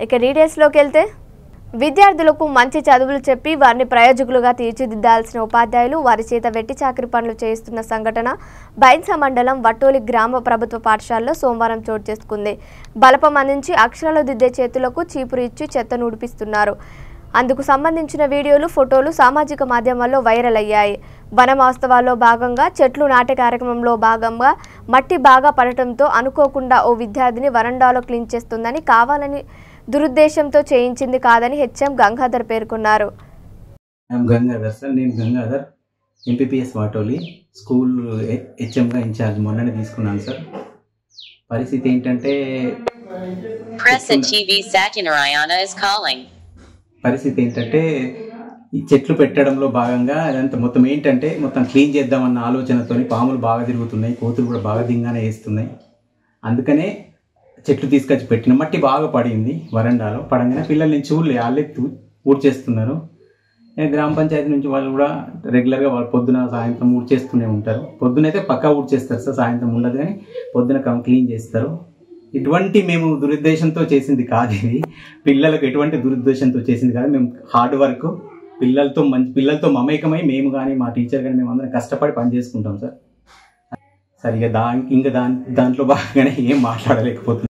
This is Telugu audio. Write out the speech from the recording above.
ఇక డీటెయిల్స్లోకి వెళ్తే విద్యార్థులకు మంచి చదువులు చెప్పి వారిని ప్రయోజకులుగా తీర్చిదిద్దాల్సిన ఉపాధ్యాయులు వారి చేత వెట్టి చాకరీ పనులు చేయిస్తున్న సంఘటన బైన్సా మండలం వట్టోలి గ్రామ ప్రభుత్వ పాఠశాలలో సోమవారం చోటు చేసుకుంది. బలపం అందించి అక్షరాలు దిద్దే చేతులకు చీపురు ఇచ్చి చెత్తను ఉడిపిస్తున్నారు. అందుకు సంబంధించిన వీడియోలు, ఫోటోలు సామాజిక మాధ్యమాల్లో వైరల్ అయ్యాయి. వన మహోత్సవాల్లో భాగంగా చెట్లు నాటే కార్యక్రమంలో భాగంగా మట్టి బాగా పడటంతో అనుకోకుండా ఓ విద్యార్థిని వరండాలో క్లీన్ చేస్తుందని, కావాలని దురుద్దేశంతో చేయించింది కాదని హెచ్ఎం గంగాధర్ పేర్కొన్నారు. నేను గంగాధర్ ఎంపీపీఎస్ వాటోలి స్కూల్ హెచ్ఎంగా ఇన్ఛార్జ్ మొన్ననే తీసుకున్నాను సార్. పరిస్థితి ఏంటంటే ఈ చెట్లు పెట్టడంలో భాగంగా అదంతా మొత్తం క్లీన్ చేద్దామన్న ఆలోచనతో పాములు బాగా తిరుగుతున్నాయి, కోతులు కూడా బాగా దింగానే వేస్తున్నాయి. అందుకనే చెట్లు తీసుకొచ్చి పెట్టిన మట్టి బాగా పడింది. వరండాలో పడంగానే పిల్లలు నేను చూడలే, వాళ్ళే ఊడ్చేస్తున్నారు. గ్రామ పంచాయతీ నుంచి వాళ్ళు కూడా రెగ్యులర్గా వాళ్ళు పొద్దున సాయంత్రం ఊడ్చేస్తూనే ఉంటారు. పొద్దునైతే పక్కా ఊడ్చేస్తారు సార్, సాయంత్రం ఉండదు కానీ పొద్దున క్లీన్ చేస్తారు. ఇటువంటి మేము దురుద్దేశంతో చేసింది కాదు, ఇది పిల్లలకు ఎటువంటి దురుద్దేశంతో చేసింది కాదు. మేము హార్డ్ వర్క్ పిల్లలతో మమేకమై మేము కానీ మా టీచర్ కానీ మేము అందరం కష్టపడి పని చేసుకుంటాం సార్. సరిగా దాంట్లో బాగానే ఏం మాట్లాడలేకపోతున్నాం.